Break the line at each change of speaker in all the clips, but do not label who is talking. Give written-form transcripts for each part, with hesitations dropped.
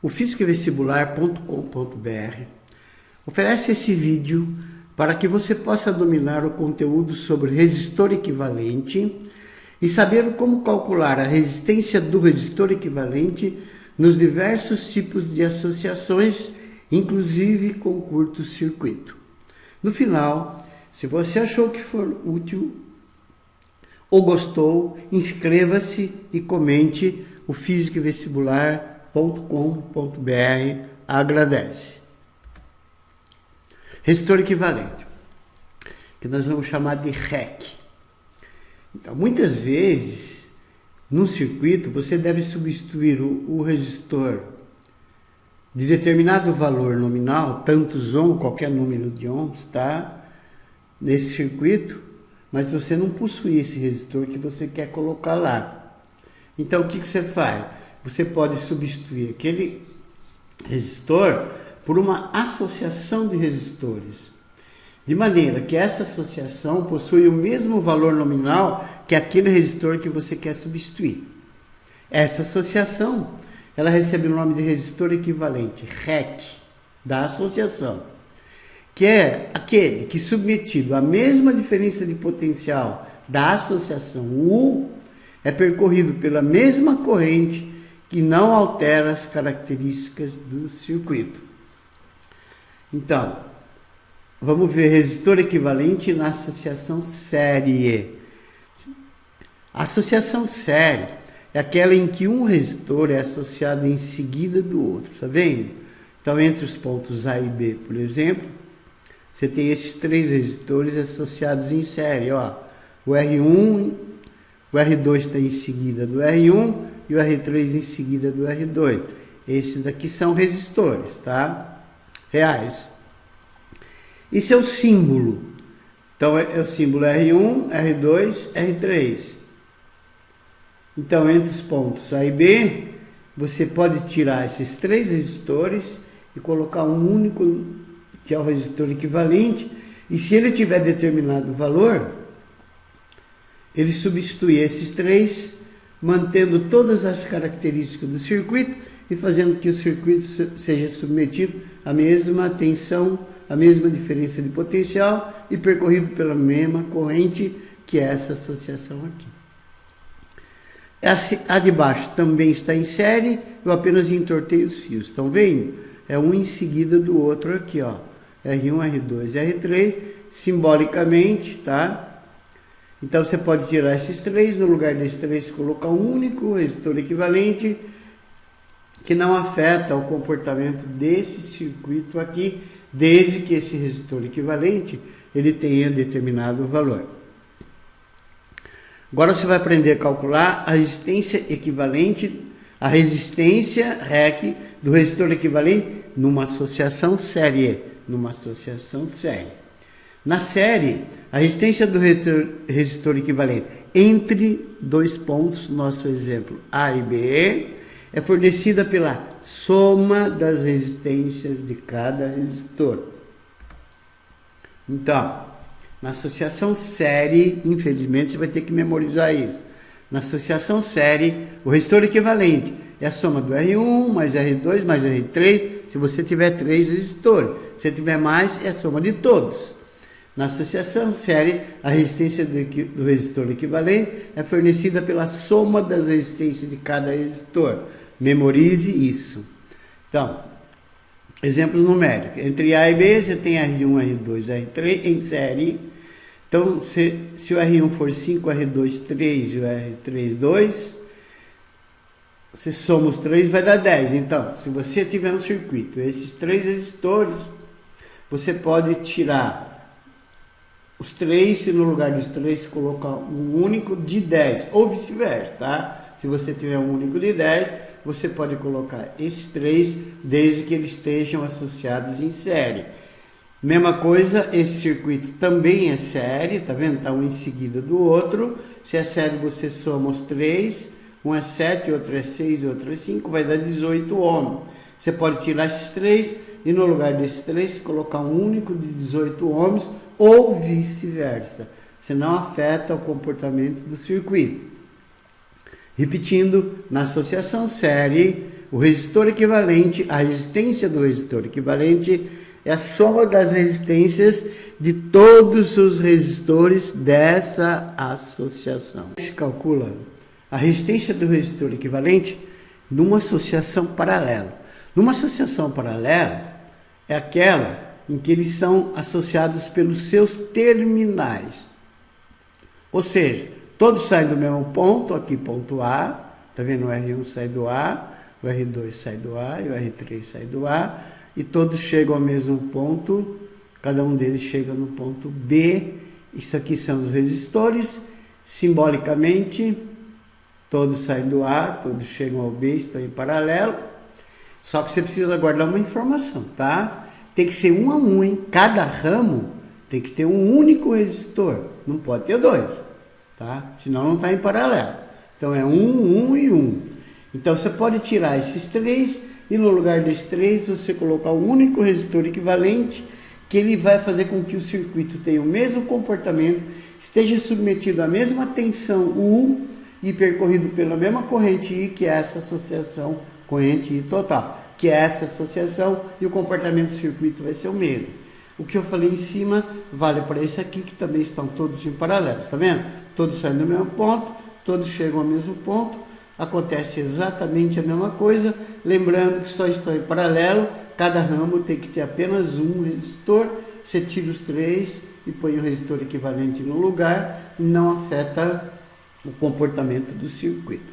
O fisicvestibular.com.br oferece esse vídeo para que você possa dominar o conteúdo sobre resistor equivalente e saber como calcular a resistência do resistor equivalente nos diversos tipos de associações, inclusive com curto-circuito. No final, se você achou que for útil ou gostou, inscreva-se e comente. O fisicvestibular.com.br agradece. Resistor equivalente, que nós vamos chamar de REC. Então, muitas vezes, no circuito, você deve substituir o resistor de determinado valor nominal, tantos ohms, qualquer número de ohms, tá? Nesse circuito, mas você não possui esse resistor que você quer colocar lá. Então, o que você faz? Você pode substituir aquele resistor por uma associação de resistores, de maneira que essa associação possui o mesmo valor nominal que aquele resistor que você quer substituir. Essa associação, ela recebe o nome de resistor equivalente, REC, da associação, que é aquele que, submetido à mesma diferença de potencial da associação U, é percorrido pela mesma corrente que não altera as características do circuito. Então, vamos ver resistor equivalente na associação série. A associação série é aquela em que um resistor é associado em seguida do outro, tá vendo? Então, entre os pontos A e B, por exemplo, você tem esses três resistores associados em série, ó. O R1, o R2 está em seguida do R1 e o R3 em seguida do R2. Esses daqui são resistores, tá? Reais. Isso é o símbolo. Então, é o símbolo R1, R2, R3. Então, entre os pontos A e B, você pode tirar esses três resistores e colocar um único, que é o resistor equivalente, e se ele tiver determinado valor, ele substitui esses três, mantendo todas as características do circuito e fazendo que o circuito seja submetido à mesma tensão, à mesma diferença de potencial e percorrido pela mesma corrente, que é essa associação aqui. A de baixo também está em série, eu apenas entortei os fios, estão vendo? É um em seguida do outro aqui, ó. R1, R2, R3, simbolicamente, tá? Então, você pode tirar esses três, no lugar desses três, colocar um único resistor equivalente, que não afeta o comportamento desse circuito aqui, desde que esse resistor equivalente, ele tenha determinado valor. Agora, você vai aprender a calcular a resistência equivalente, a resistência REC do resistor equivalente numa associação série. Na série, a resistência do resistor equivalente entre dois pontos, nosso exemplo A e B, é fornecida pela soma das resistências de cada resistor. Então, na associação série, infelizmente, você vai ter que memorizar isso. Na associação série, o resistor equivalente é a soma do R1 mais R2 mais R3, se você tiver três resistores. Se tiver mais, é a soma de todos. Na associação série, a resistência do resistor equivalente é fornecida pela soma das resistências de cada resistor. Memorize isso. Então, exemplos numéricos. Entre A e B, você tem R1, R2, R3 em série. Então, se o R1 for 5, R2 3 e o R3 2, você soma os três, vai dar 10. Então, se você tiver um circuito, esses três resistores, você pode tirar os três, e no lugar dos três colocar um único de 10, ou vice-versa, tá? Se você tiver um único de 10, você pode colocar esses três, desde que eles estejam associados em série. Mesma coisa, esse circuito também é série, tá vendo? Tá um em seguida do outro. Se é série, você soma os três, um é 7, outro é 6, outro é 5, vai dar 18 ohms. Você pode tirar esses três e no lugar desses três colocar um único de 18 ohms ou vice-versa. Você não afeta o comportamento do circuito. Repetindo, na associação série, O resistor equivalente, a resistência do resistor equivalente é a soma das resistências de todos os resistores dessa associação. Se calcula a resistência do resistor equivalente numa associação paralela. Numa associação paralela é aquela em que eles são associados pelos seus terminais. Ou seja, todos saem do mesmo ponto, aqui ponto A, tá vendo? O R1 sai do A, o R2 sai do A e o R3 sai do A, e todos chegam ao mesmo ponto, cada um deles chega no ponto B. Isso aqui são os resistores, simbolicamente, todos saem do A, todos chegam ao B, estão em paralelo, só que você precisa guardar uma informação, tá? Tem que ser um a um, hein? Cada ramo tem que ter um único resistor, não pode ter dois, tá? Senão não está em paralelo. Então é 1 e 1. Então você pode tirar esses três e no lugar desses três você colocar um único resistor equivalente, que ele vai fazer com que o circuito tenha o mesmo comportamento, esteja submetido à mesma tensão U e percorrido pela mesma corrente I, que é essa associação corrente I total, que é essa associação, e o comportamento do circuito vai ser o mesmo. O que eu falei em cima vale para esse aqui, que também estão todos em paralelo, tá vendo? Todos saem do mesmo ponto, todos chegam ao mesmo ponto, acontece exatamente a mesma coisa, lembrando que só estão em paralelo, cada ramo tem que ter apenas um resistor, você tira os três e põe o resistor equivalente no lugar, não afeta o comportamento do circuito.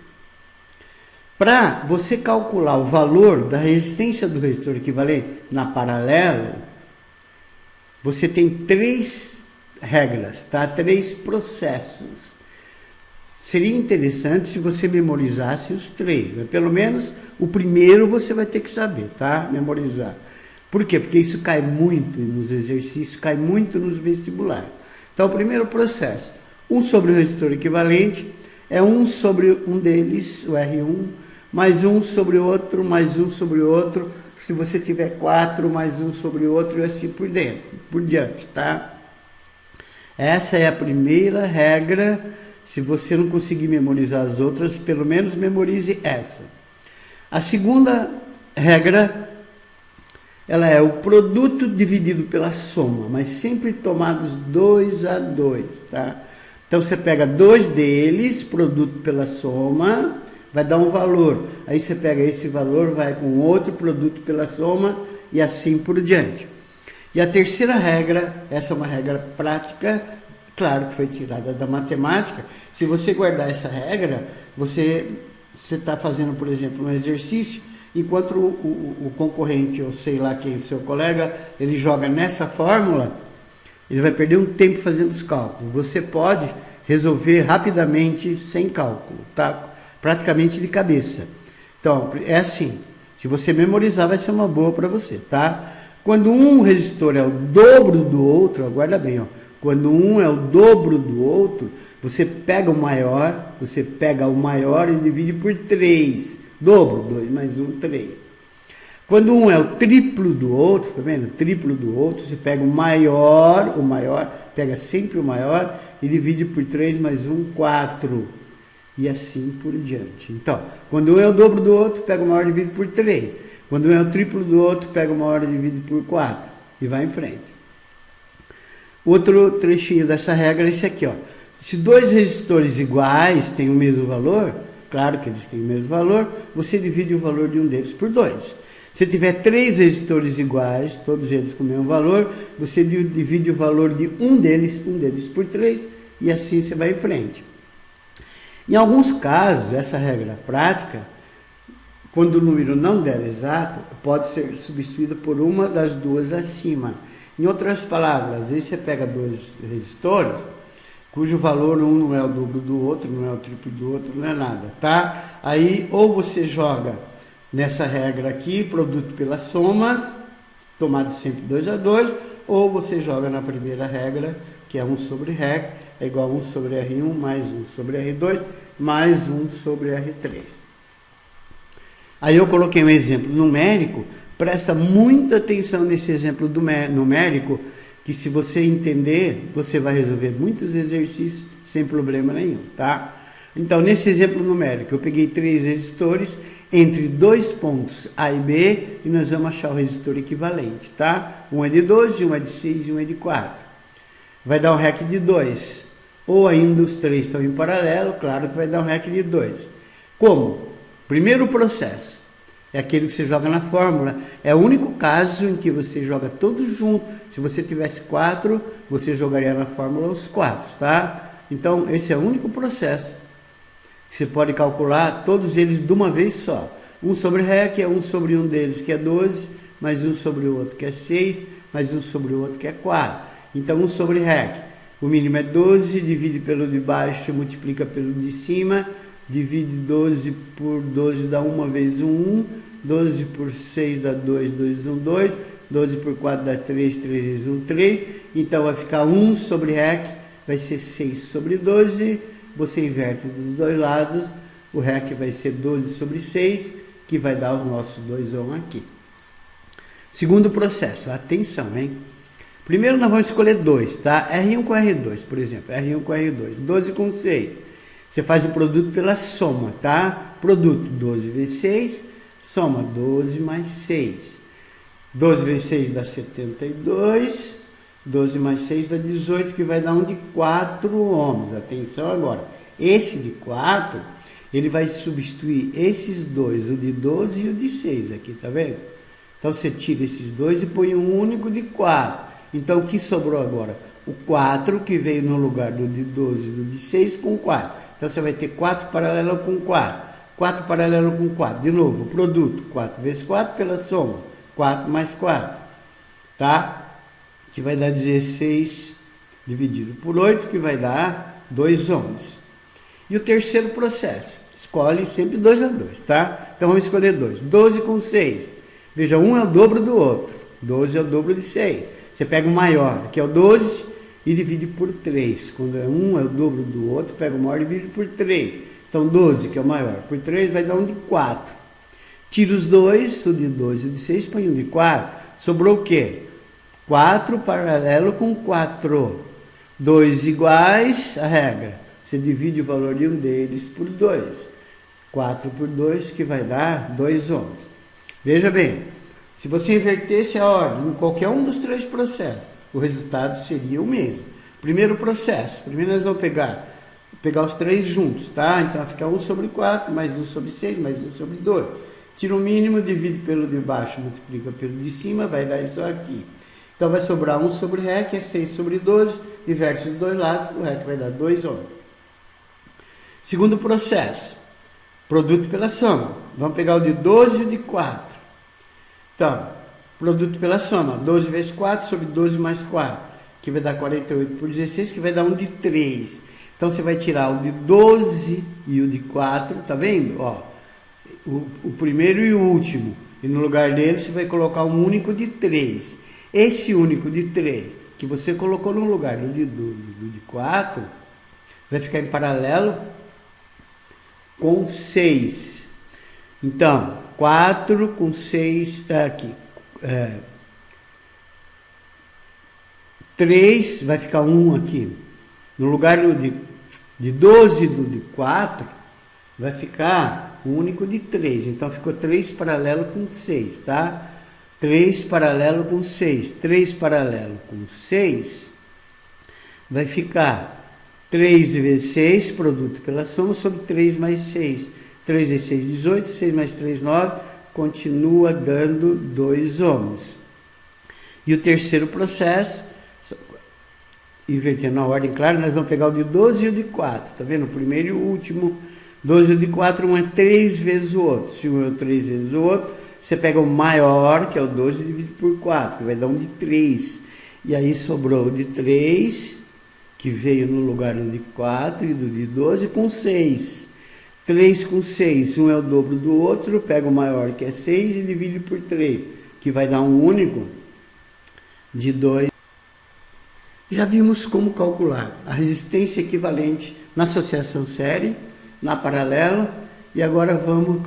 Para você calcular o valor da resistência do resistor equivalente na paralelo, você tem três regras, tá? Três processos. Seria interessante se você memorizasse os três, mas pelo menos o primeiro você vai ter que saber, tá? Memorizar. Por quê? Porque isso cai muito nos exercícios, cai muito nos vestibulares. Então, o primeiro processo, 1 sobre o resistor equivalente, é 1 sobre um deles, o R1, mais 1 sobre o outro, mais 1 sobre o outro. Se você tiver 4, mais 1 sobre o outro, e assim por diante, tá? Essa é a primeira regra. Se você não conseguir memorizar as outras, pelo menos memorize essa. A segunda regra, ela é o produto dividido pela soma, mas sempre tomados 2 a 2, tá? Então você pega dois deles, produto pela soma, vai dar um valor. Aí você pega esse valor, vai com outro produto pela soma e assim por diante. E a terceira regra, essa é uma regra prática, claro que foi tirada da matemática. Se você guardar essa regra, você está fazendo, por exemplo, um exercício, enquanto o concorrente, ou sei lá quem, seu colega, ele joga nessa fórmula, ele vai perder um tempo fazendo os cálculos. Você pode resolver rapidamente, sem cálculo, tá? Praticamente de cabeça. Então, é assim, se você memorizar, vai ser uma boa para você, tá? Quando um resistor é o dobro do outro, guarda bem, ó. Quando um é o dobro do outro, você pega o maior e divide por 3. Dobro, 2 mais 1, 3. Quando um é o triplo do outro, tá vendo? Triplo do outro, você pega o maior, pega sempre o maior e divide por 3 mais 1, 4. E assim por diante. Então, quando um é o dobro do outro, pega o maior e divide por 3. Quando um é o triplo do outro, pega o maior e divide por 4. E vai em frente. Outro trechinho dessa regra é esse aqui, ó. Se dois resistores iguais têm o mesmo valor, claro que eles têm o mesmo valor, você divide o valor de um deles por 2. Se tiver 3 resistores iguais, todos eles com o mesmo valor, você divide o valor de um deles por 3, e assim você vai em frente. Em alguns casos, essa regra prática, quando o número não der exato, pode ser substituída por uma das duas acima. Em outras palavras, às vezes você pega dois resistores, cujo valor um não é o dobro do outro, não é o triplo do outro, não é nada, tá? Aí, ou você joga nessa regra aqui, produto pela soma, tomado sempre 2 a 2, ou você joga na primeira regra, que é 1 sobre REC, é igual a 1 sobre R1 mais 1 sobre R2, mais 1 sobre R3. Aí eu coloquei um exemplo numérico. Presta muita atenção nesse exemplo numérico, que se você entender, você vai resolver muitos exercícios sem problema nenhum, tá? Então, nesse exemplo numérico, eu peguei 3 resistores entre 2 pontos A e B e nós vamos achar o resistor equivalente, tá? Um é de 12, um é de 6 e um é de 4. Vai dar um REC de 2. Ou ainda os 3 estão em paralelo, claro que vai dar um REC de 2. Como? Primeiro processo. É aquele que você joga na fórmula. É o único caso em que você joga todos juntos. Se você tivesse 4, você jogaria na fórmula os 4, tá? Então, esse é o único processo. Você pode calcular todos eles de uma vez só. 1 sobre REC é 1 sobre um deles, que é 12, mais 1 sobre o outro, que é 6, mais 1 sobre o outro, que é 4. Então, 1 sobre REC. O mínimo é 12, divide pelo de baixo, multiplica pelo de cima, divide 12 por 12 dá 1 vezes 1, 12 por 6 dá 2, 2, 1, 2, 12 por 4 dá 3, 3 vezes 1, 3. Então, vai ficar 1 sobre REC, vai ser 6 sobre 12. Você inverte dos dois lados, o REC vai ser 12 sobre 6, que vai dar os nossos 2 ohms aqui. Segundo processo, atenção, hein? Primeiro nós vamos escolher 2, tá? R1 com R2, por exemplo, R1 com R2, 12 com 6. Você faz o produto pela soma, tá? Produto, 12 vezes 6, soma 12 mais 6. 12 vezes 6 dá 72, 12 mais 6 dá 18, que vai dar um de 4 ohms. Atenção agora, esse de 4, ele vai substituir esses dois, o de 12 e o de 6 aqui, tá vendo? Então você tira esses dois e põe um único de 4. Então o que sobrou agora? O 4 que veio no lugar do de 12 e do de 6 com 4. Então você vai ter 4 paralelo com 4. 4 paralelo com 4. De novo, produto, 4 vezes 4 pela soma. 4 mais 4, tá? Que vai dar 16 dividido por 8, que vai dar 2 ohms. E o terceiro processo, escolhe sempre 2 a 2, tá? Então vamos escolher 2. 12 com 6. Veja, um é o dobro do outro. 12 é o dobro de 6. Você pega o maior, que é o 12, e divide por 3. Quando um é o dobro do outro, pega o maior e divide por 3. Então 12, que é o maior, por 3 vai dar um de 4. Tira os dois, o de 12 e o de 6, põe um de 4. Sobrou o quê? 4 paralelo com 4. 2 iguais, a regra. Você divide o valor de um deles por 2. 4 por 2, que vai dar 2 ohms. Veja bem, se você invertesse a ordem em qualquer um dos 3 processos, o resultado seria o mesmo. Primeiro processo, primeiro nós vamos pegar os 3 juntos, tá? Então vai ficar 1 sobre 4, mais 1 sobre 6, mais 1 sobre 2. Tira o mínimo, divide pelo de baixo, multiplica pelo de cima, vai dar isso aqui. Então vai sobrar 1 sobre REC, é 6 sobre 12, inverte os dois lados, o REC vai dar 2 ohms. Segundo processo, produto pela soma. Vamos pegar o de 12 e o de 4. Então, produto pela soma, 12 vezes 4 sobre 12 mais 4, que vai dar 48 por 16, que vai dar um de 3. Então você vai tirar o de 12 e o de 4, tá vendo? Ó, o primeiro e o último, e no lugar dele você vai colocar um único de 3. Esse único de 3, que você colocou no lugar do de 12 e do de 4, vai ficar em paralelo com 6. Então, 4 com 6, aqui, 3, vai ficar 1 aqui. No lugar do de 12 do de 4, vai ficar um único de 3. Então, ficou 3 paralelo com 6, tá? 3 paralelo com 6. 3 paralelo com 6, vai ficar 3 vezes 6, produto pela soma, sobre 3 mais 6. 3 vezes 6, 18, 6 mais 3, 9, continua dando 2 ohms. E o terceiro processo, invertendo a ordem, claro, nós vamos pegar o de 12 e o de 4, tá vendo? O primeiro e o último, 12 e o de 4, um é 3 vezes o outro. Se um é 3 vezes o outro, você pega o maior, que é o 12, e divide por 4, que vai dar um de 3. E aí sobrou o de 3, que veio no lugar do de 4 e do de 12, com 6. 3 com 6, um é o dobro do outro, pega o maior, que é 6, e divide por 3, que vai dar um único de 2. Já vimos como calcular a resistência equivalente na associação série, na paralelo, e agora vamos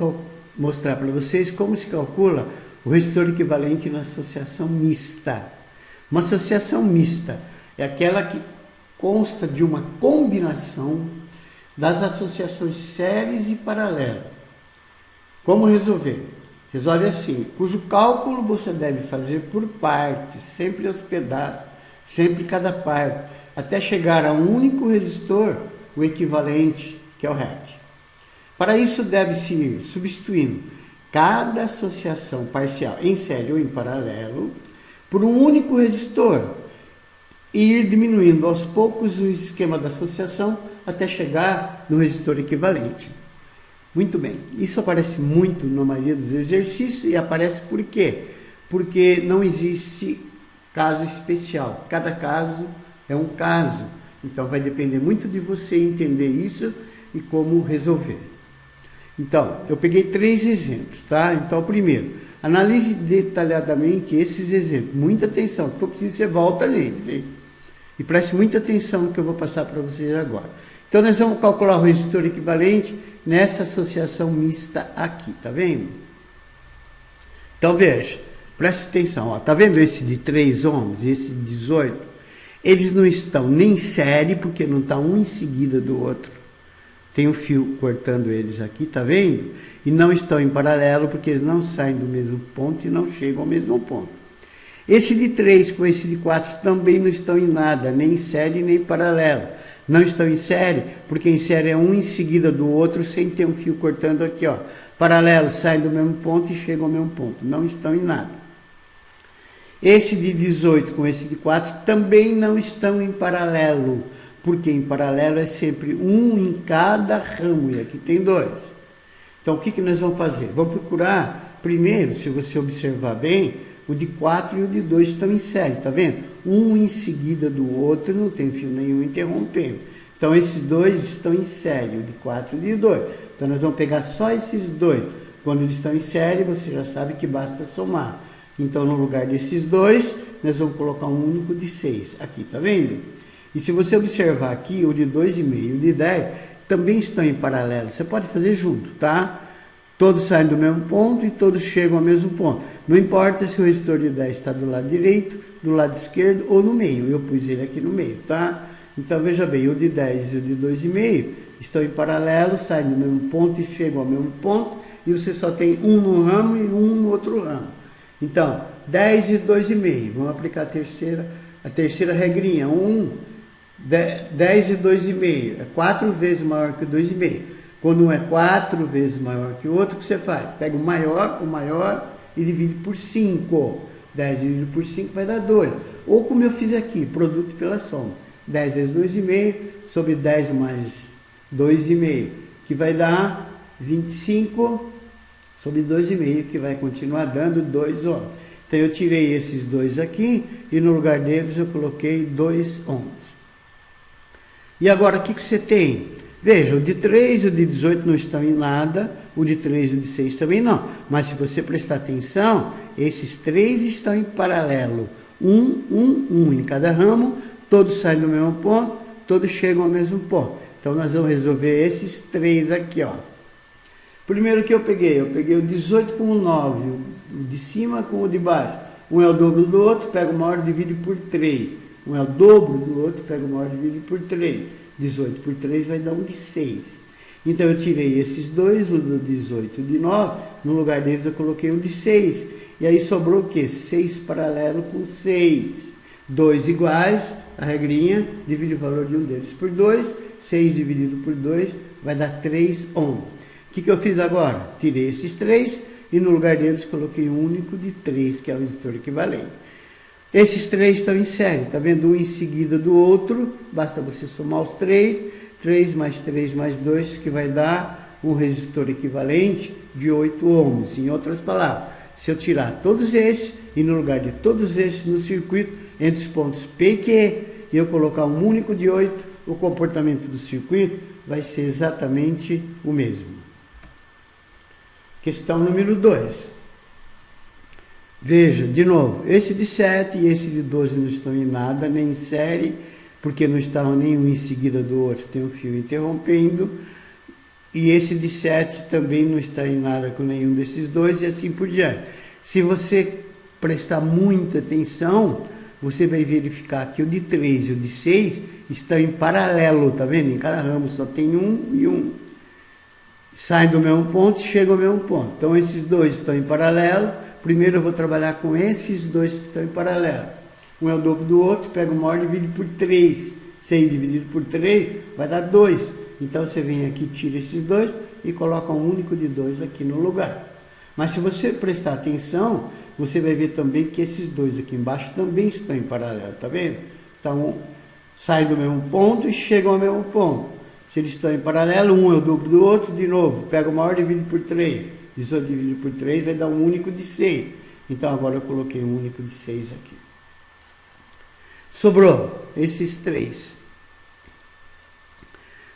mostrar para vocês como se calcula o resistor equivalente na associação mista. Uma associação mista é aquela que consta de uma combinação das associações séries e paralelas. Como resolver? Resolve assim, cujo cálculo você deve fazer por partes, sempre aos pedaços, sempre cada parte, até chegar a um único resistor, o equivalente, que é o RET. Para isso deve-se ir substituindo cada associação parcial em série ou em paralelo por um único resistor e ir diminuindo aos poucos o esquema da associação até chegar no resistor equivalente. Muito bem, isso aparece muito na maioria dos exercícios e aparece por quê? Porque não existe caso especial, cada caso é um caso, então vai depender muito de você entender isso e como resolver. Então, eu peguei 3 exemplos, tá? Então, primeiro, analise detalhadamente esses exemplos, muita atenção, se for preciso você volta neles, hein? E preste muita atenção no que eu vou passar para vocês agora. Então, nós vamos calcular o resistor equivalente nessa associação mista aqui, tá vendo? Então, veja, preste atenção, ó, tá vendo esse de 3 ohms e esse de 18? Eles não estão nem em série, porque não está um em seguida do outro. Tem um fio cortando eles aqui, tá vendo? E não estão em paralelo, porque eles não saem do mesmo ponto e não chegam ao mesmo ponto. Esse de 3 com esse de 4 também não estão em nada, nem em série nem em paralelo. Não estão em série, porque em série é um em seguida do outro, sem ter um fio cortando aqui, ó. Paralelo, saem do mesmo ponto e chegam ao mesmo ponto. Não estão em nada. Esse de 18 com esse de 4 também não estão em paralelo, porque em paralelo é sempre um em cada ramo, e aqui tem 2. Então, o que nós vamos fazer? Vamos procurar, primeiro, se você observar bem, o de 4 e o de 2 estão em série, tá vendo? Um em seguida do outro, não tem fio nenhum interrompendo. Então, esses dois estão em série, o de 4 e o de 2. Então, nós vamos pegar só esses dois. Quando eles estão em série, você já sabe que basta somar. Então, no lugar desses dois, nós vamos colocar um único de 6. Aqui, tá vendo? E se você observar aqui, o de 2,5 e o de 10 também estão em paralelo. Você pode fazer junto, tá? Todos saem do mesmo ponto e todos chegam ao mesmo ponto. Não importa se o resistor de 10 está do lado direito, do lado esquerdo ou no meio. Eu pus ele aqui no meio, tá? Então, veja bem, o de 10 e o de 2,5 estão em paralelo, saem do mesmo ponto e chegam ao mesmo ponto. E você só tem um no ramo e um no outro ramo. Então, 10 e 2,5. Vamos aplicar a terceira regrinha. 10 e 2,5. É 4 vezes maior que o 2,5. Quando um é 4 vezes maior que o outro, o que você faz? Pega o maior e divide por 5. 10 dividido por 5 vai dar 2. Ou como eu fiz aqui, produto pela soma. 10 vezes 2,5 sobre 10 mais 2,5, que vai dar 25 sobre 2,5, que vai continuar dando 2 ohms. Então eu tirei esses dois aqui e no lugar deles eu coloquei 2 ohms. E agora o que você tem? Veja, o de 3 e o de 18 não estão em nada, o de 3 e o de 6 também não. Mas se você prestar atenção, esses 3 estão em paralelo. Um em cada ramo, todos saem do mesmo ponto, todos chegam ao mesmo ponto. Então nós vamos resolver esses 3 aqui, ó. Primeiro que eu peguei o 18 com o 9, o de cima com o de baixo. Um é o dobro do outro, pega o maior e divide por 3. Um é o dobro do outro, pega o maior e divide por 3. 18 por 3 vai dar um de 6. Então eu tirei esses dois, o do 18 e o de 9, no lugar deles eu coloquei um de 6. E aí sobrou o quê? 6 paralelo com 6. 2 iguais, a regrinha, divide o valor de um deles por 2. 6 dividido por 2 vai dar 3 ohms. O que eu fiz agora? Tirei esses 3 e no lugar deles coloquei um único de 3, que é o resistor equivalente. Esses 3 estão em série, tá vendo? Um em seguida do outro, basta você somar os 3, 3 mais 3 mais 2, que vai dar um resistor equivalente de 8 ohms. Em outras palavras, se eu tirar todos esses e no lugar de todos esses no circuito, entre os pontos P e Q, e eu colocar um único de 8, o comportamento do circuito vai ser exatamente o mesmo. Questão número 2. Veja, de novo, esse de 7 e esse de 12 não estão em nada, nem em série, porque não estavam nenhum em seguida do outro, tem um fio interrompendo. E esse de 7 também não está em nada com nenhum desses dois, e assim por diante. Se você prestar muita atenção, você vai verificar que o de 3 e o de 6 estão em paralelo, tá vendo? Em cada ramo só tem um e um. Saem do mesmo ponto e chegam ao mesmo ponto. Então esses dois estão em paralelo. Primeiro eu vou trabalhar com esses dois que estão em paralelo. Um é o dobro do outro, pega o maior e divide por 3. 6 dividido por 3 vai dar 2. Então você vem aqui, tira esses dois e coloca um único de 2 aqui no lugar. Mas se você prestar atenção, você vai ver também que esses dois aqui embaixo também estão em paralelo, tá vendo? Então, saem do mesmo ponto e chegam ao mesmo ponto. Se eles estão em paralelo, um é o dobro do outro, de novo, pega o maior e divide por 3. 18 dividido por 3 vai dar um único de 6. Então, agora eu coloquei um único de 6 aqui. Sobrou esses 3.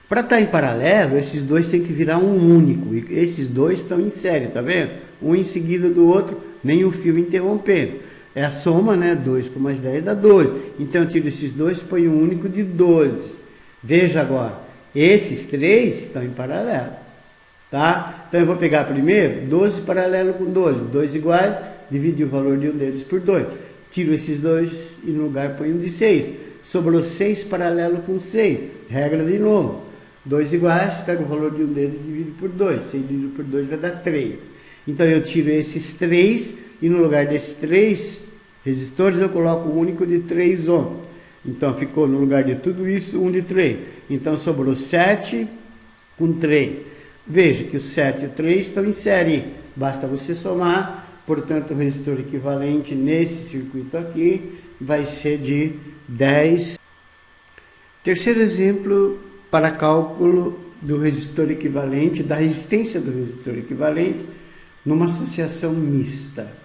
Para estar em paralelo, esses dois têm que virar um único. E esses dois estão em série, tá vendo? Um em seguida do outro, nem o fio interrompendo. É a soma, né? 2 com mais 10 dá 12. Então eu tiro esses dois e ponho um único de 12. Veja agora, esses 3 estão em paralelo, tá? Então eu vou pegar primeiro 12 paralelo com 12. 2 iguais, dividir o valor de um deles por 2. Tiro esses dois e no lugar ponho um de 6. Sobrou 6 paralelo com 6. Regra de novo. 2 iguais, pega o valor de um deles e divide por 2. 6 dividido por 2 vai dar 3. Então eu tiro esses 3 e no lugar desses 3 resistores eu coloco o único de 3 ohms. Então ficou no lugar de tudo isso, 1 de 3. Então sobrou 7 com 3. Veja que o 7 e o 3 estão em série. Basta você somar. Portanto, o resistor equivalente nesse circuito aqui vai ser de 10. Terceiro exemplo para cálculo do resistor equivalente, da resistência do resistor equivalente numa associação mista.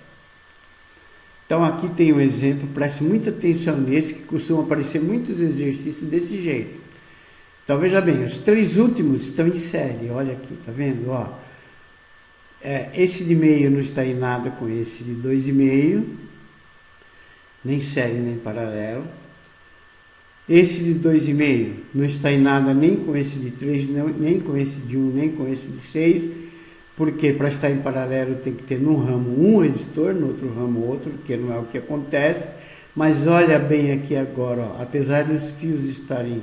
Então aqui tem um exemplo, preste muita atenção nesse, que costuma aparecer muitos exercícios desse jeito. Então veja bem, os 3 últimos estão em série, olha aqui, tá vendo? Ó, esse de meio não está em nada com esse de 2,5, nem série nem paralelo. Esse de 2,5 não está em nada nem com esse de 3, nem com esse de 1, nem com esse de 6, porque para estar em paralelo tem que ter num ramo um resistor, no outro ramo outro, que não é o que acontece. Mas olha bem aqui agora, ó, apesar dos fios estarem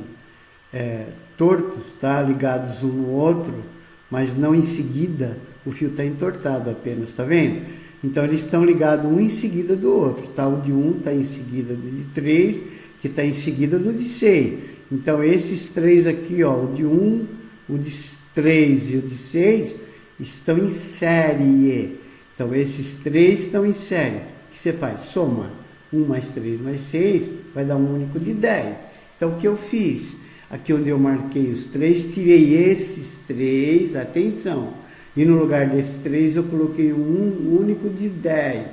tortos, tá, ligados um no outro, mas não em seguida, o fio está entortado apenas, tá vendo? Então eles estão ligados um em seguida do outro, tá? O de 1 está em seguida do de 3, que está em seguida do de 6. Então esses 3 aqui, ó, o de 1, o de 3 e o de 6 estão em série. Então esses 3 estão em série. O que você faz? Soma 1 mais 3 mais 6 vai dar um único de 10. Então o que eu fiz? Aqui onde eu marquei os 3, tirei esses 3, atenção, e no lugar desses 3 eu coloquei um único de 10.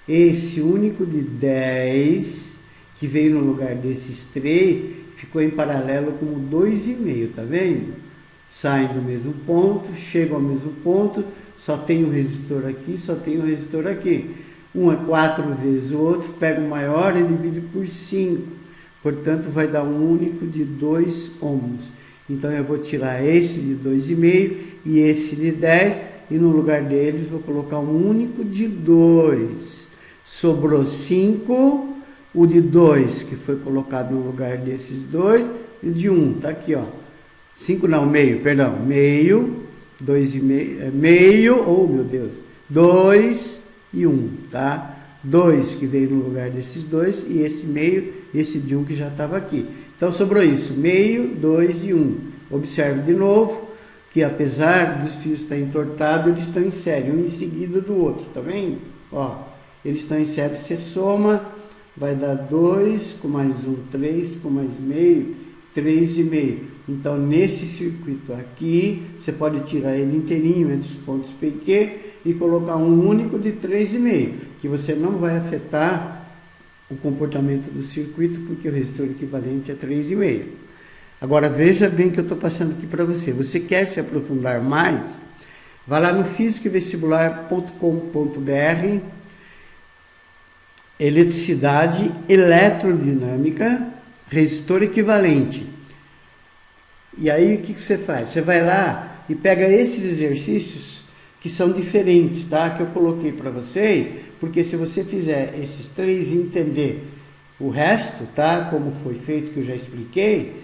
Esse único de 10, que veio no lugar desses 3, ficou em paralelo como 2,5, tá vendo? Saem do mesmo ponto, chegam ao mesmo ponto, só tem um resistor aqui, só tem um resistor aqui. Um é 4 vezes o outro, pega o maior e divide por 5. Portanto, vai dar um único de 2 ohms. Então, eu vou tirar esse de 2,5 e esse de 10. E no lugar deles, vou colocar um único de 2. Sobrou 5. O de 2, que foi colocado no lugar desses dois. E o de 1, tá aqui, ó. 5 não, meio, perdão. Meio, 2,5, meio, oh meu Deus. 2 e 1, tá? 2 que veio no lugar desses dois e esse meio, esse de 1 que já estava aqui. Então sobrou isso, meio, 2 e 1. Observe de novo que apesar dos fios estarem entortados, eles estão em série, um em seguida do outro, tá vendo? Ó, eles estão em série, você soma, vai dar 2 com mais 1, 3 com mais meio, 3,5. Então nesse circuito aqui, você pode tirar ele inteirinho entre os pontos P e Q e colocar um único de 3,5, que você não vai afetar o comportamento do circuito, porque o resistor equivalente é 3,5. Agora veja bem que eu estou passando aqui para você. Você quer se aprofundar mais? Vá lá no fisicoevestibular.com.br, eletricidade eletrodinâmica, resistor equivalente. E aí o que você faz? Você vai lá e pega esses exercícios que são diferentes, tá? Que eu coloquei para vocês, porque se você fizer esses 3 e entender O resto, tá? Como foi feito, que eu já expliquei,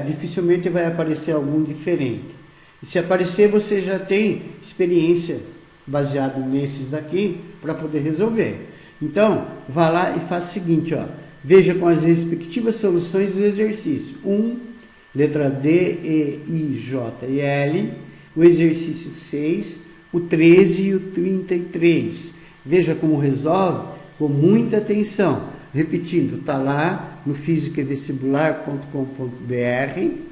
dificilmente vai aparecer algum diferente. E se aparecer, você já tem experiência baseado nesses daqui para poder resolver. Então, vá lá e faça o seguinte, ó. Veja com as respectivas soluções do exercício. 1, letra D, E, I, J e L. O exercício 6, o 13 e o 33. Veja como resolve com muita atenção. Repetindo, está lá no fisicaevestibular.com.br.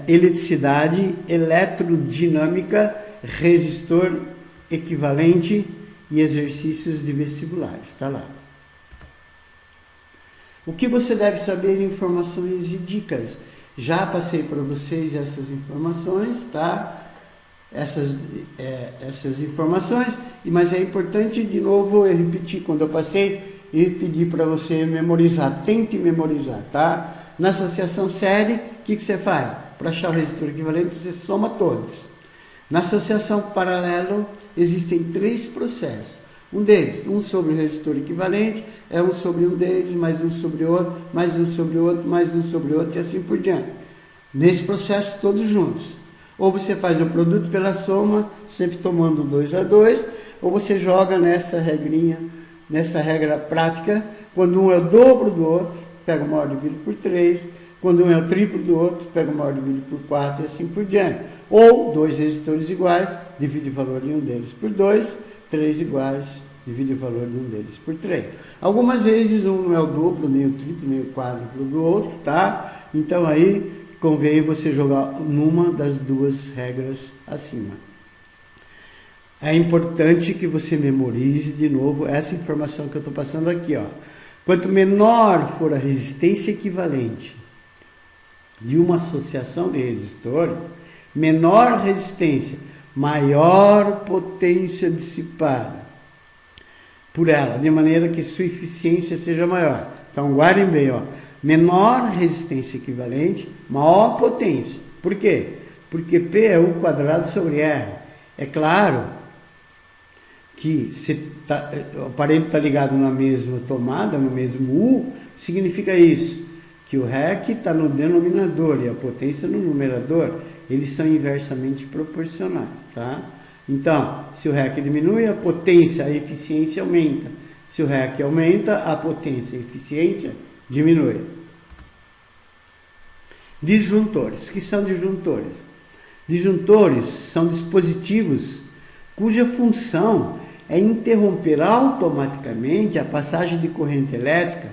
Eletricidade, eletrodinâmica, resistor equivalente e exercícios de vestibulares. Está lá. O que você deve saber, informações e dicas. Já passei para vocês essas informações, tá? Essas informações, mas é importante, de novo, eu repetir quando eu passei e pedir para você memorizar. Tente memorizar, tá? Na associação série, o que você faz? Para achar o resistor equivalente, você soma todos. Na associação paralelo, existem 3 processos. Um deles, um sobre o resistor equivalente, é um sobre um deles, mais um sobre o outro, mais um sobre o outro, mais um sobre o outro e assim por diante. Nesse processo, todos juntos. Ou você faz o produto pela soma, sempre tomando 2 a 2, ou você joga nessa regrinha, nessa regra prática, quando um é o dobro do outro, pega o maior dividido por 3, quando um é o triplo do outro, pega o maior dividido por 4 e assim por diante. Ou 2 resistores iguais, divide o valor de um deles por 2, 3 iguais, divide o valor de um deles por 3. Algumas vezes um não é o duplo, nem o triplo, nem o quádruplo do outro, tá? Então aí convém você jogar numa das 2 regras acima. É importante que você memorize de novo essa informação que eu estou passando aqui, ó. Quanto menor for a resistência equivalente de uma associação de resistores, menor resistência, maior potência dissipada por ela, de maneira que sua eficiência seja maior. Então, guardem bem, ó. Menor resistência equivalente, maior potência. Por quê? Porque P é U quadrado sobre R. É claro que se o aparelho está ligado na mesma tomada, no mesmo U, significa isso, que o REC está no denominador e a potência no numerador. Eles são inversamente proporcionais, tá? Então, se o REC diminui, a potência, a eficiência aumenta. Se o REC aumenta, a potência e a eficiência diminui. Disjuntores. O que são disjuntores? Disjuntores são dispositivos cuja função é interromper automaticamente a passagem de corrente elétrica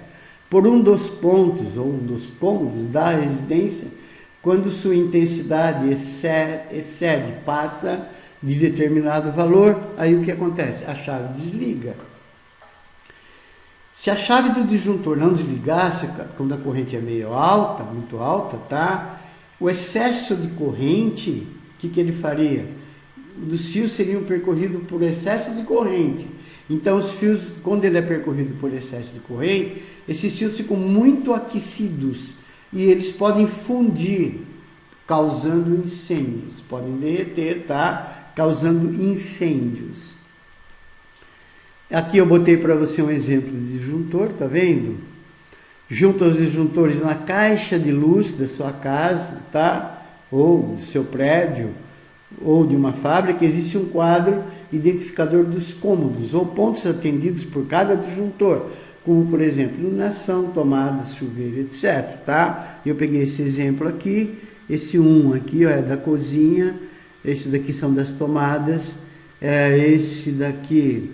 por um dos pontos ou um dos cômodos da residência quando sua intensidade excede, passa de determinado valor. Aí o que acontece? A chave desliga. Se a chave do disjuntor não desligasse, quando a corrente é meio alta, muito alta, tá? O excesso de corrente, o que ele faria? Os fios seriam percorridos por excesso de corrente. Então, os fios, quando ele é percorrido por excesso de corrente, esses fios ficam muito aquecidos e eles podem fundir, causando incêndios. Podem derreter, tá? Causando incêndios. Aqui eu botei para você um exemplo de disjuntor, tá vendo? Junta os disjuntores na caixa de luz da sua casa, tá? Ou do seu prédio, ou de uma fábrica, existe um quadro identificador dos cômodos ou pontos atendidos por cada disjuntor, como por exemplo iluminação, tomadas, chuveiro, etc. Tá? Eu peguei esse exemplo aqui, esse 1 aqui ó, é da cozinha, esse daqui são das tomadas, esse daqui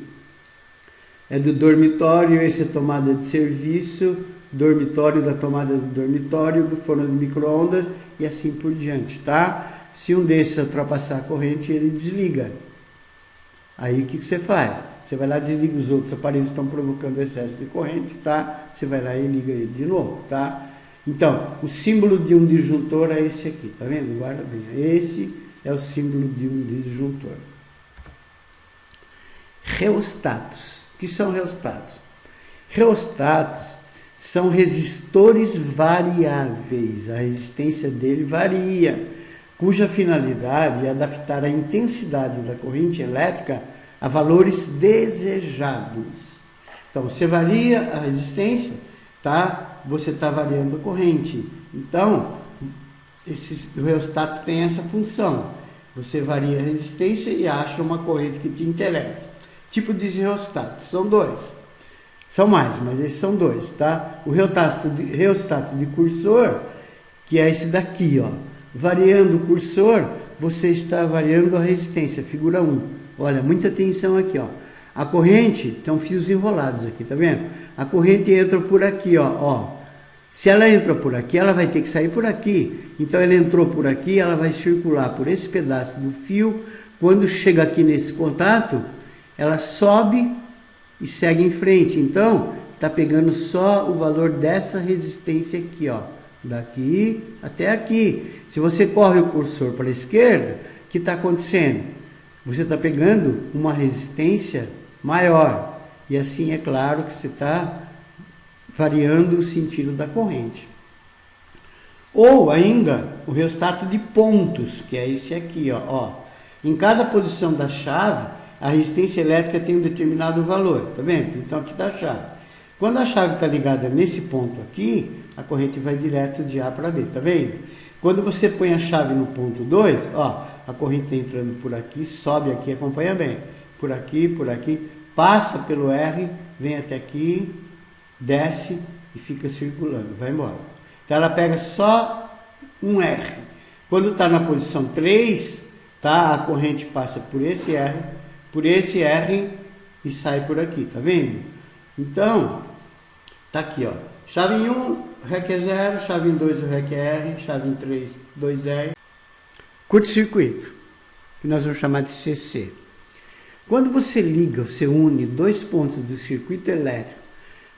é do dormitório, esse é tomada de serviço, dormitório da tomada do dormitório, do forno de micro-ondas e assim por diante, tá? Se um desses ultrapassar a corrente, ele desliga. Aí o que você faz? Você vai lá e desliga os outros aparelhos que estão provocando excesso de corrente, tá? Você vai lá e liga ele de novo, tá? Então, o símbolo de um disjuntor é esse aqui, tá vendo? Guarda bem. Esse é o símbolo de um disjuntor. Reostatos. O que são reostatos? Reostatos são resistores variáveis. A resistência dele varia, cuja finalidade é adaptar a intensidade da corrente elétrica a valores desejados. Então, você varia a resistência, tá? Você está variando a corrente. Então, o rheostato tem essa função. Você varia a resistência e acha uma corrente que te interessa. Tipo de rheostato, são dois. São mais, mas esses são dois, tá? O rheostato de cursor, que é esse daqui, ó. Variando o cursor, você está variando a resistência, figura 1. Olha, muita atenção aqui, ó. A corrente, tem fios enrolados aqui, tá vendo? A corrente entra por aqui, ó. Se ela entra por aqui, ela vai ter que sair por aqui. Então, ela entrou por aqui, ela vai circular por esse pedaço do fio. Quando chega aqui nesse contato, ela sobe e segue em frente. Então, está pegando só o valor dessa resistência aqui, ó. Daqui até aqui. Se você corre o cursor para a esquerda, o que está acontecendo? Você está pegando uma resistência maior. E assim é claro que você está variando o sentido da corrente. Ou ainda o rheostato de pontos, que é esse aqui, ó. Em cada posição da chave, a resistência elétrica tem um determinado valor, tá vendo? Então aqui está a chave. Quando a chave está ligada nesse ponto aqui, a corrente vai direto de A para B, tá vendo? Quando você põe a chave no ponto 2, ó, a corrente está entrando por aqui, sobe aqui, acompanha bem. Por aqui, passa pelo R, vem até aqui, desce e fica circulando, vai embora. Então ela pega só um R. Quando está na posição 3, tá? A corrente passa por esse R e sai por aqui, tá vendo? Então, tá aqui, ó. Chave em 1, REC é 0, chave em 2, o REC é R, chave em 3, 2R. Curto-circuito, que nós vamos chamar de CC. Quando você liga, você une dois pontos do circuito elétrico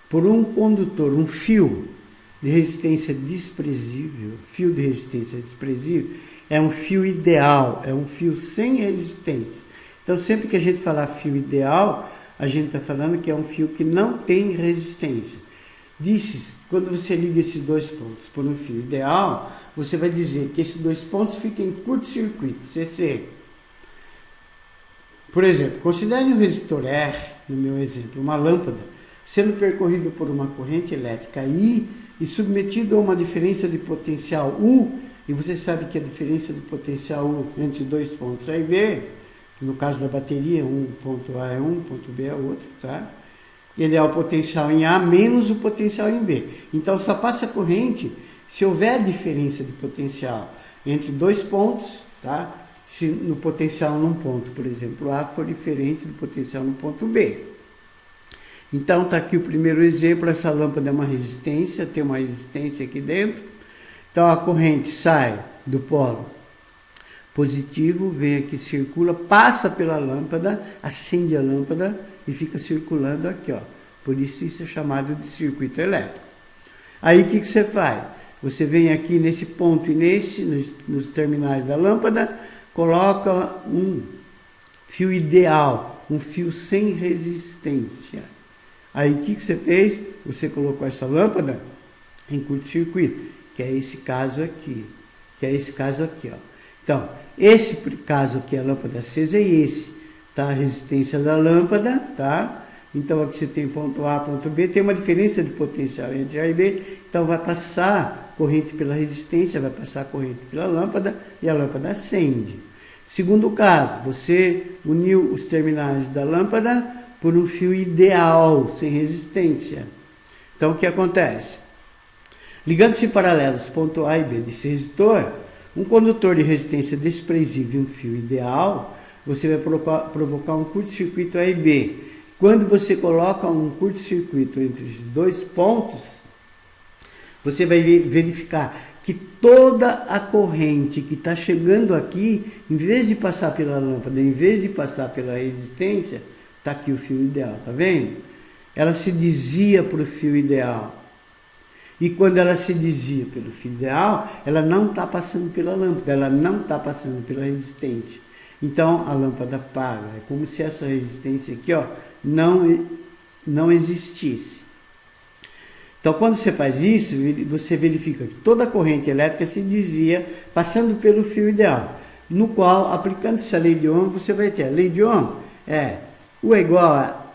por um condutor, um fio de resistência desprezível, é um fio ideal, é um fio sem resistência. Então, sempre que a gente falar fio ideal, a gente está falando que é um fio que não tem resistência. Quando você liga esses dois pontos por um fio ideal, você vai dizer que esses dois pontos ficam em curto-circuito, CC. Por exemplo, considere um resistor R, no meu exemplo, uma lâmpada, sendo percorrido por uma corrente elétrica I e submetido a uma diferença de potencial U, e você sabe que a diferença de potencial U entre dois pontos A e B, no caso da bateria, um ponto A é um, ponto B é outro, tá? Ele é o potencial em A menos o potencial em B. Então, só passa corrente se houver diferença de potencial entre dois pontos, tá? Se no potencial num ponto, por exemplo, A for diferente do potencial no ponto B. Então, está aqui o primeiro exemplo. Essa lâmpada é uma resistência, tem uma resistência aqui dentro. Então, a corrente sai do polo positivo, vem aqui, circula, passa pela lâmpada, acende a lâmpada e fica circulando aqui, ó. Por isso é chamado de circuito elétrico. Aí, o que você faz? Você vem aqui nesse ponto e nos terminais da lâmpada, coloca um fio ideal, um fio sem resistência. Aí, o que você fez? Você colocou essa lâmpada em curto-circuito, que é esse caso aqui. Ó. Então, esse caso aqui, a lâmpada acesa, é esse, tá? A resistência da lâmpada, tá? Então, aqui você tem ponto A, ponto B, tem uma diferença de potencial entre A e B, então vai passar corrente pela resistência, vai passar corrente pela lâmpada e a lâmpada acende. Segundo caso, você uniu os terminais da lâmpada por um fio ideal, sem resistência. Então, o que acontece? Ligando-se em paralelos ponto A e B desse resistor, um condutor de resistência desprezível e um fio ideal, você vai provocar um curto-circuito A e B. Quando você coloca um curto-circuito entre os dois pontos, você vai verificar que toda a corrente que está chegando aqui, em vez de passar pela lâmpada, em vez de passar pela resistência, está aqui o fio ideal, tá vendo? Ela se desvia para o fio ideal. E quando ela se desvia pelo fio ideal, ela não está passando pela lâmpada, ela não está passando pela resistência. Então, a lâmpada apaga. É como se essa resistência aqui, ó, não existisse. Então, quando você faz isso, você verifica que toda a corrente elétrica se desvia passando pelo fio ideal, no qual, aplicando-se a lei de Ohm, você vai ter a lei de Ohm, U é igual a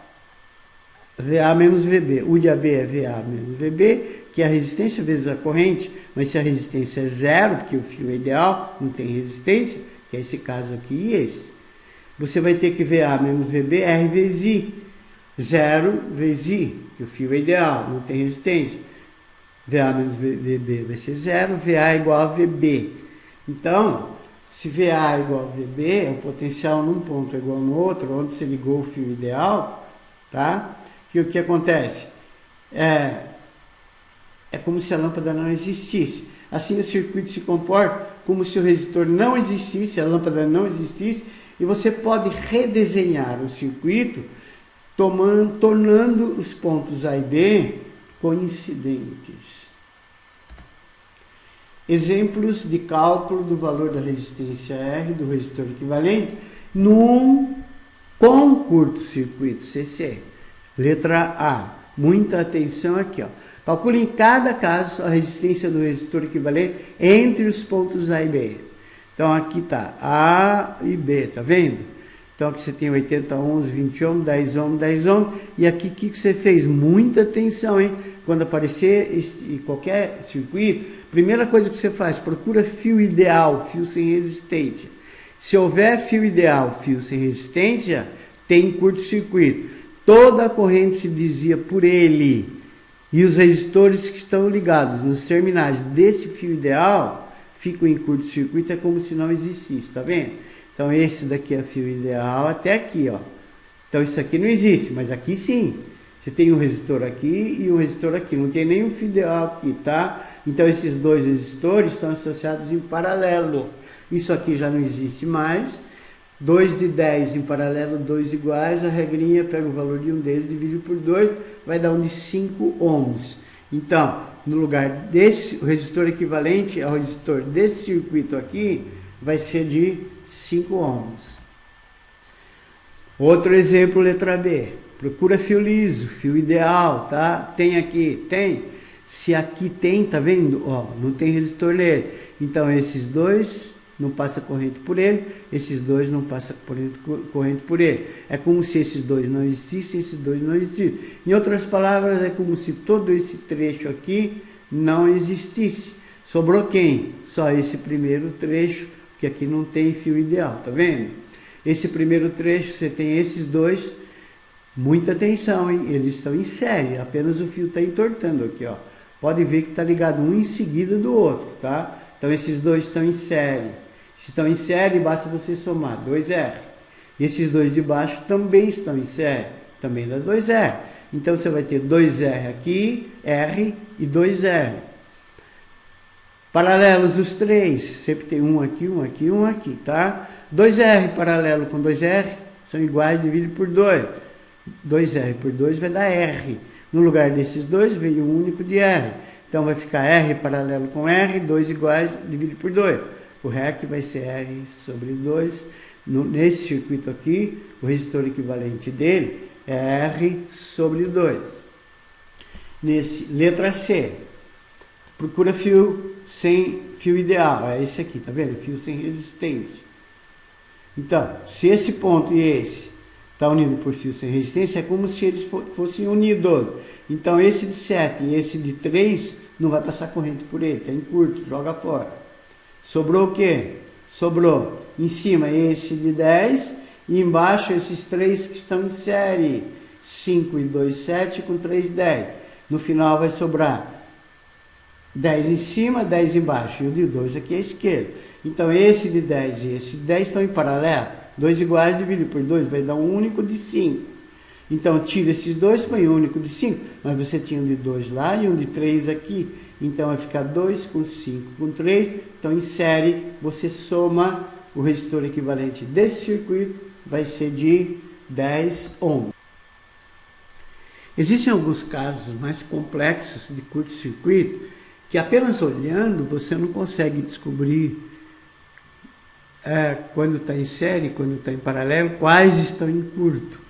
VA menos VB. U de AB é VA menos VB, que é a resistência vezes a corrente, mas se a resistência é zero, porque o fio é ideal, não tem resistência, que é esse caso aqui e esse, você vai ter que VA menos VB, R vezes I. 0 vezes I, que o fio é ideal, não tem resistência. VA menos VB vai ser 0, VA é igual a VB. Então, se VA é igual a VB, o potencial num ponto é igual no outro, onde você ligou o fio ideal, tá? E o que acontece? É como se a lâmpada não existisse. Assim o circuito se comporta como se o resistor não existisse, a lâmpada não existisse, e você pode redesenhar o circuito tornando os pontos A e B coincidentes. Exemplos de cálculo do valor da resistência R do resistor equivalente com curto-circuito CC. Letra A. Muita atenção aqui, ó. Calcule em cada caso a resistência do resistor equivalente entre os pontos A e B. Então aqui tá A e B, tá vendo? Então aqui você tem 80 ohms, 20 ohms, 10 ohms, 10 ohms. E aqui o que você fez? Muita atenção, hein? Quando aparecer qualquer circuito, primeira coisa que você faz, procura fio ideal, fio sem resistência. Se houver fio ideal, fio sem resistência, tem curto-circuito. Toda a corrente se desvia por ele. E os resistores que estão ligados nos terminais desse fio ideal ficam em curto-circuito, é como se não existisse, tá vendo? Então esse daqui é fio ideal até aqui, ó. Então isso aqui não existe, mas aqui sim. Você tem um resistor aqui e um resistor aqui. Não tem nenhum fio ideal aqui, tá? Então esses dois resistores estão associados em paralelo. Isso aqui já não existe mais. 2 de 10 em paralelo, 2 iguais. A regrinha pega o valor de um deles, divide por 2, vai dar um de 5 ohms. Então, no lugar desse, o resistor equivalente ao resistor desse circuito aqui vai ser de 5 ohms. Outro exemplo, letra B. Procura fio liso, fio ideal, tá? Tem aqui? Tem. Se aqui tem, tá vendo? Ó, não tem resistor nele. Então, esses dois não passa corrente por ele, esses dois não passa corrente por ele. É como se esses dois não existissem, esses dois não existissem. Em outras palavras, é como se todo esse trecho aqui não existisse. Sobrou quem? Só esse primeiro trecho, porque aqui não tem fio ideal, tá vendo? Esse primeiro trecho, você tem esses dois, muita atenção, hein? Eles estão em série, apenas o fio está entortando aqui, ó. Pode ver que está ligado um em seguida do outro, tá? Então esses dois estão em série. Se estão em série, basta você somar 2R. Esses dois de baixo também estão em série, também dá 2R. Então você vai ter 2R aqui, R e 2R. Paralelos os três, sempre tem um aqui, um aqui, um aqui, tá? 2R paralelo com 2R são iguais, divide por 2. 2R por 2 vai dar R. No lugar desses dois, veio um único de R. Então vai ficar R paralelo com R, 2 iguais, divide por 2. O REC vai ser R sobre 2. Nesse circuito aqui, o resistor equivalente dele é R sobre 2. Letra C. Procura fio sem fio ideal. É esse aqui, tá vendo? Fio sem resistência. Então, se esse ponto e esse está unido por fio sem resistência, é como se eles fossem unidos. Então, esse de 7 e esse de 3 não vai passar corrente por ele, está em curto, joga fora. Sobrou o quê? Sobrou em cima esse de 10 e embaixo esses três que estão em série. 5 e 2, 7 com 3, 10. No final vai sobrar 10 em cima, 10 embaixo. E o de 2 aqui à esquerda. Então esse de 10 e esse de 10 estão em paralelo. 2 iguais, divide por 2, vai dar um único de 5. Então tira esses dois, põe um único de 5. Mas você tinha um de 2 lá e um de 3 aqui. Então vai ficar 2 com 5 com 3. Então em série você soma o resistor equivalente desse circuito, vai ser de 10 ohms. Existem alguns casos mais complexos de curto-circuito que apenas olhando você não consegue descobrir quando está em série, quando está em paralelo, quais estão em curto.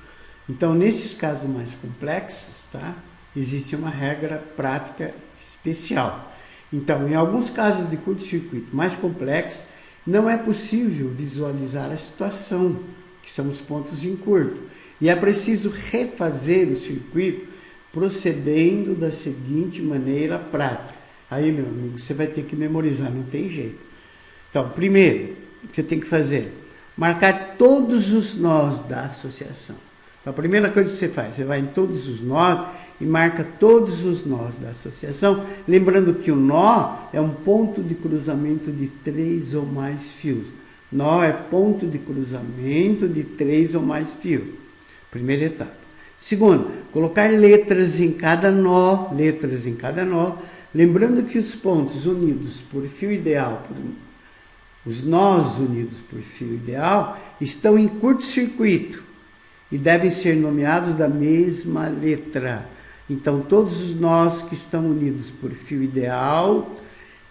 Então, nesses casos mais complexos, tá? Existe uma regra prática especial. Então, em alguns casos de curto-circuito mais complexos, não é possível visualizar a situação, que são os pontos em curto. E é preciso refazer o circuito procedendo da seguinte maneira prática. Aí, meu amigo, você vai ter que memorizar, não tem jeito. Então, primeiro, o que você tem que fazer? Marcar todos os nós da associação. Então, a primeira coisa que você faz, você vai em todos os nós e marca todos os nós da associação, lembrando que o nó é um ponto de cruzamento de 3 ou mais fios. Nó é ponto de cruzamento de 3 ou mais fios. Primeira etapa. Segundo, colocar letras em cada nó, lembrando que os pontos unidos por fio ideal, os nós unidos por fio ideal, estão em curto-circuito e devem ser nomeados da mesma letra. Então, todos os nós que estão unidos por fio ideal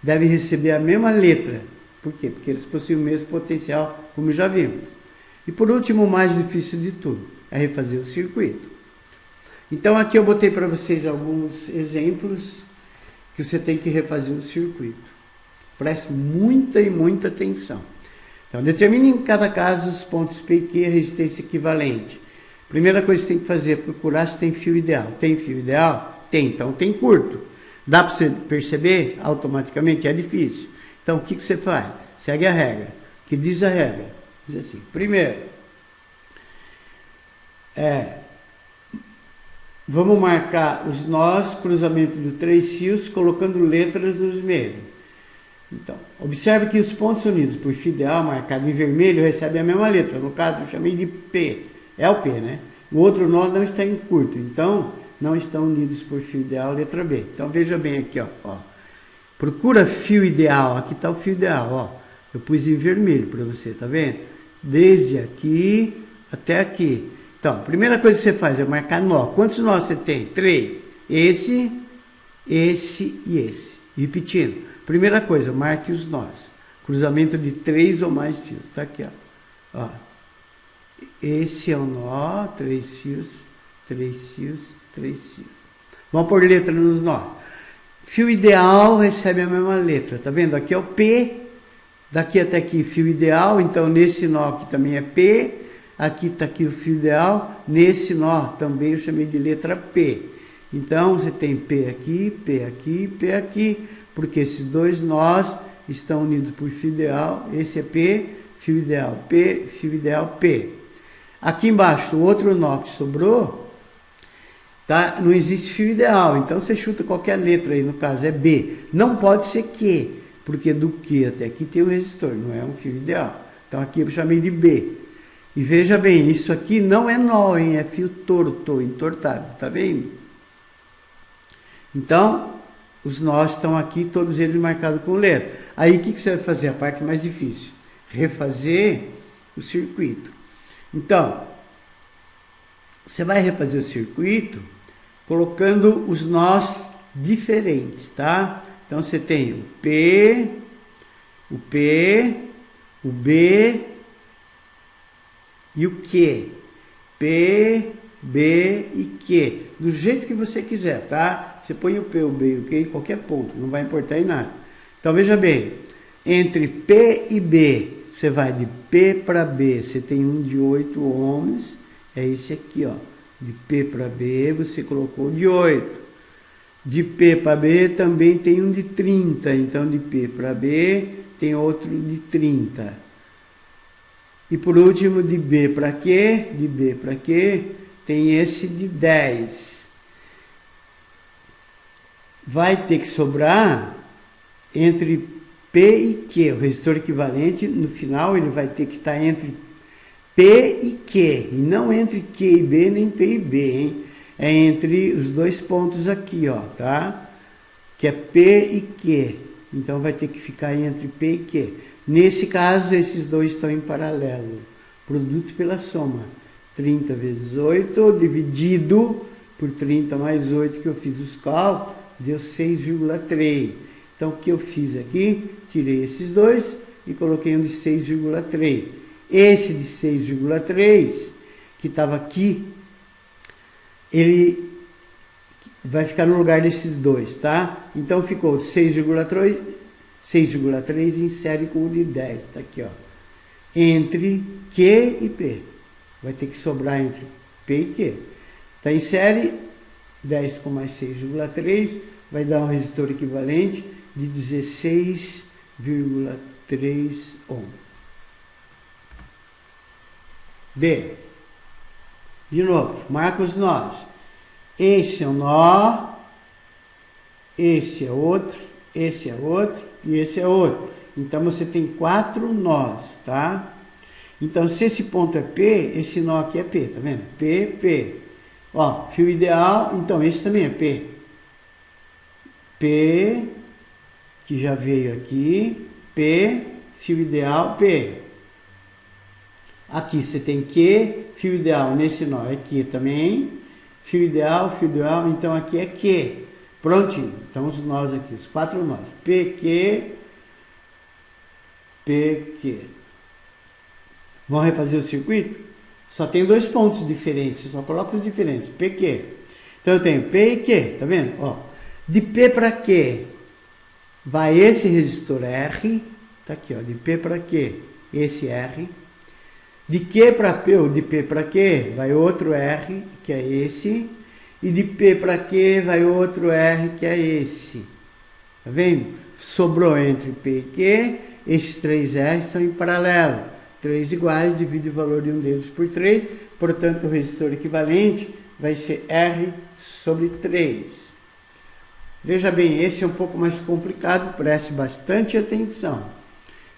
devem receber a mesma letra. Por quê? Porque eles possuem o mesmo potencial, como já vimos. E por último, o mais difícil de tudo, é refazer o circuito. Então, aqui eu botei para vocês alguns exemplos que você tem que refazer o circuito. Preste muita e muita atenção. Então, determine em cada caso os pontos P e Q, a resistência equivalente. Primeira coisa que você tem que fazer é procurar se tem fio ideal. Tem fio ideal? Tem, então tem curto. Dá para você perceber automaticamente? É difícil. Então, o que você faz? Segue a regra. O que diz a regra? Diz assim, primeiro, vamos marcar os nós, cruzamento de 3 fios, colocando letras nos mesmos. Então, observe que os pontos unidos por fio ideal, marcado em vermelho, recebem a mesma letra. No caso, eu chamei de P. É o P, né? O outro nó não está em curto, então não estão unidos por fio ideal, letra B. Então, veja bem aqui, ó. Procura fio ideal. Aqui está o fio ideal, ó. Eu pus em vermelho para você, tá vendo? Desde aqui até aqui. Então, a primeira coisa que você faz é marcar nó. Quantos nós você tem? 3. Esse e esse. Repetindo. Primeira coisa, marque os nós. Cruzamento de 3 ou mais fios. Tá aqui, ó. Esse é o nó, 3 fios, 3 fios, 3 fios. Vamos pôr letra nos nós. Fio ideal recebe a mesma letra. Tá vendo? Aqui é o P. Daqui até aqui, fio ideal. Então, nesse nó aqui também é P. Aqui está aqui o fio ideal, nesse nó também eu chamei de letra P. Então, você tem P aqui, P aqui, P aqui, porque esses dois nós estão unidos por fio ideal. Esse é P, fio ideal P, fio ideal P. Aqui embaixo, o outro nó que sobrou, tá? Não existe fio ideal, então você chuta qualquer letra aí, no caso é B. Não pode ser Q, porque do Q até aqui tem o resistor, não é um fio ideal. Então, aqui eu chamei de B. E veja bem, isso aqui não é nó, hein? É fio torto, entortado, tá vendo? Então, os nós estão aqui, todos eles marcados com letra. Aí, o que você vai fazer? A parte mais difícil. Refazer o circuito. Então, você vai refazer o circuito colocando os nós diferentes, tá? Então, você tem o P, o B e o Q. P, B e Q. Do jeito que você quiser, tá? Você põe o P, o B e o Q em qualquer ponto. Não vai importar em nada. Então, veja bem. Entre P e B, você vai de P para B. Você tem um de 8 ohms. É esse aqui, ó. De P para B, você colocou de 8. De P para B, também tem um de 30. Então, de P para B, tem outro de 30. E por último, de B para Q, tem esse de 10. Vai ter que sobrar entre P e Q, o resistor equivalente, no final ele vai ter que estar entre P e Q, e não entre Q e B, nem P e B, hein? É entre os dois pontos aqui, ó, tá? Que é P e Q. Então, vai ter que ficar entre P e Q. Nesse caso, esses dois estão em paralelo. Produto pela soma. 30 vezes 8, dividido por 30 mais 8, que eu fiz os cálculos, deu 6,3. Então, o que eu fiz aqui? Tirei esses dois e coloquei um de 6,3. Esse de 6,3, que estava aqui, ele vai ficar no lugar desses dois, tá? Então, ficou 6,3 insere com o de 10, tá aqui, ó. Entre Q e P. Vai ter que sobrar entre P e Q. Está em série, 10 com mais 6,3 vai dar um resistor equivalente de 16,3 ohm. B. De novo, marca os nós. Esse é um nó, esse é outro, esse é outro e esse é outro. Então você tem 4 nós, tá? Então se esse ponto é P, esse nó aqui é P, tá vendo? P, P. Ó, fio ideal, então esse também é P. P, que já veio aqui, P, fio ideal, P. Aqui você tem Q, fio ideal nesse nó é Q também. Fio ideal, então aqui é Q. Prontinho. Então os nós aqui, os 4 nós. PQ, PQ. Vamos refazer o circuito? Só tem 2 pontos diferentes, você só coloca os diferentes. PQ. Então eu tenho P e Q, tá vendo? Ó, de P para Q vai esse resistor R, tá aqui, ó, de P para Q, esse R. De Q para P, ou de P para Q, vai outro R, que é esse. E de P para Q vai outro R, que é esse. Tá vendo? Sobrou entre P e Q, esses 3 R são em paralelo. 3 iguais, divide o valor de um deles por 3. Portanto, o resistor equivalente vai ser R sobre 3. Veja bem, esse é um pouco mais complicado, preste bastante atenção.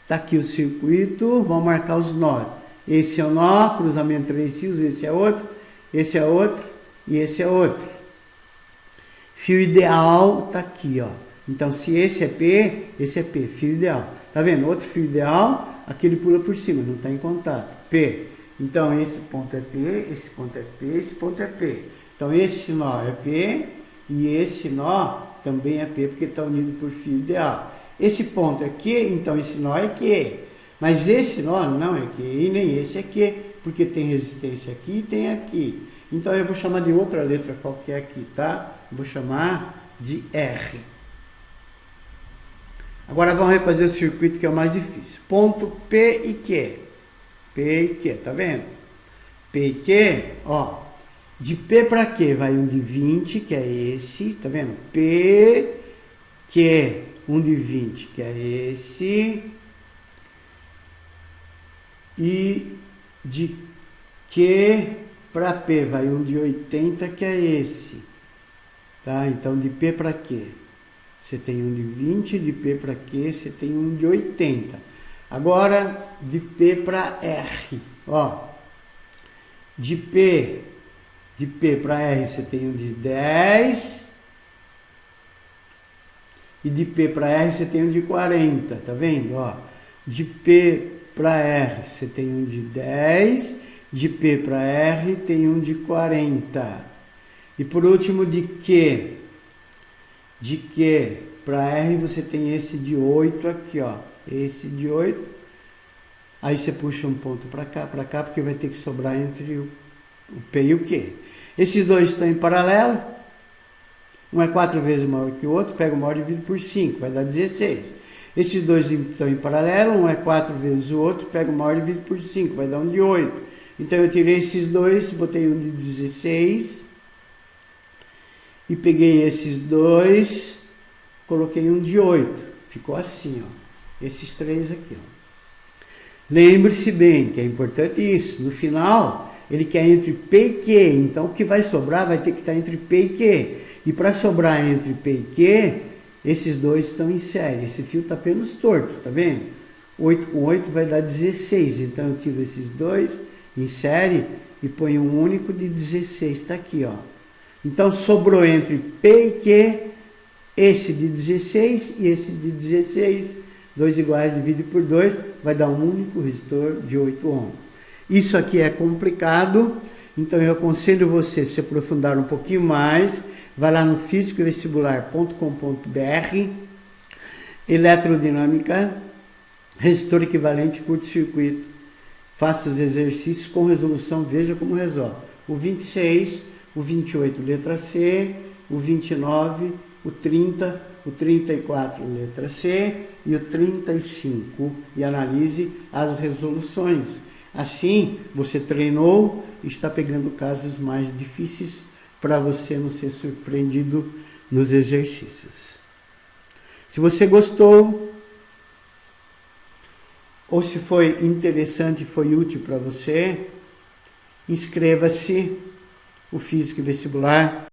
Tá aqui o circuito, vamos marcar os nós. Esse é o nó, cruzamento 3 fios, esse é outro e esse é outro. Fio ideal tá aqui, ó. Então, se esse é P, fio ideal. Tá vendo? Outro fio ideal, aquele pula por cima, não está em contato. P. Então, esse ponto é P, esse ponto é P, esse ponto é P. Então, esse nó é P e esse nó também é P, porque está unido por fio ideal. Esse ponto é Q, então esse nó é Q. Mas esse nó não é Q e nem esse é Q, porque tem resistência aqui e tem aqui. Então eu vou chamar de outra letra qualquer aqui, tá? Vou chamar de R. Agora vamos refazer o circuito que é o mais difícil. Ponto P e Q. P e Q, tá vendo? P e Q, ó. De P para Q vai um de 20, que é esse, tá vendo? P, Q, um de 20, que é esse. E de Q para P vai um de 80, que é esse. Tá? Então, de P para Q, você tem um de 20, de P para Q, você tem um de 80. Agora, de P para R, ó. De P para R, você tem um de 10. E de P para R, você tem um de 40, tá vendo? Ó, de P para R, você tem um de 10, de P para R tem um de 40. E por último, de Q para R, você tem esse de 8 aqui, ó. Esse de 8. Aí você puxa um ponto para cá, porque vai ter que sobrar entre o P e o Q. Esses dois estão em paralelo. Um é 4 vezes maior que o outro, pega o maior e divide por 5, vai dar 16. Esses dois estão em paralelo, um é 4 vezes o outro, pega o maior e divide por 5, vai dar um de 8. Então eu tirei esses dois, botei um de 16 e peguei esses dois, coloquei um de 8. Ficou assim, ó. Esses três aqui, ó. Lembre-se bem que é importante isso. No final, ele quer entre P e Q. Então, o que vai sobrar vai ter que estar entre P e Q. E para sobrar entre P e Q, esses dois estão em série. Esse fio está apenas torto, tá vendo? 8 com 8 vai dar 16. Então, eu tiro esses dois em série e ponho um único de 16. Está aqui, ó. Então, sobrou entre P e Q esse de 16 e esse de 16. 2 iguais, divide por 2, vai dar um único resistor de 8 ohms. Isso aqui é complicado, então eu aconselho você a se aprofundar um pouquinho mais. Vai lá no fisicovestibular.com.br, eletrodinâmica, resistor equivalente, curto-circuito. Faça os exercícios com resolução, veja como resolve. O 26, o 28, letra C, o 29, o 30, o 34, letra C, e o 35, e analise as resoluções. Assim, você treinou e está pegando casos mais difíceis para você não ser surpreendido nos exercícios. Se você gostou, ou se foi interessante e foi útil para você, inscreva-se. O Físico Vestibular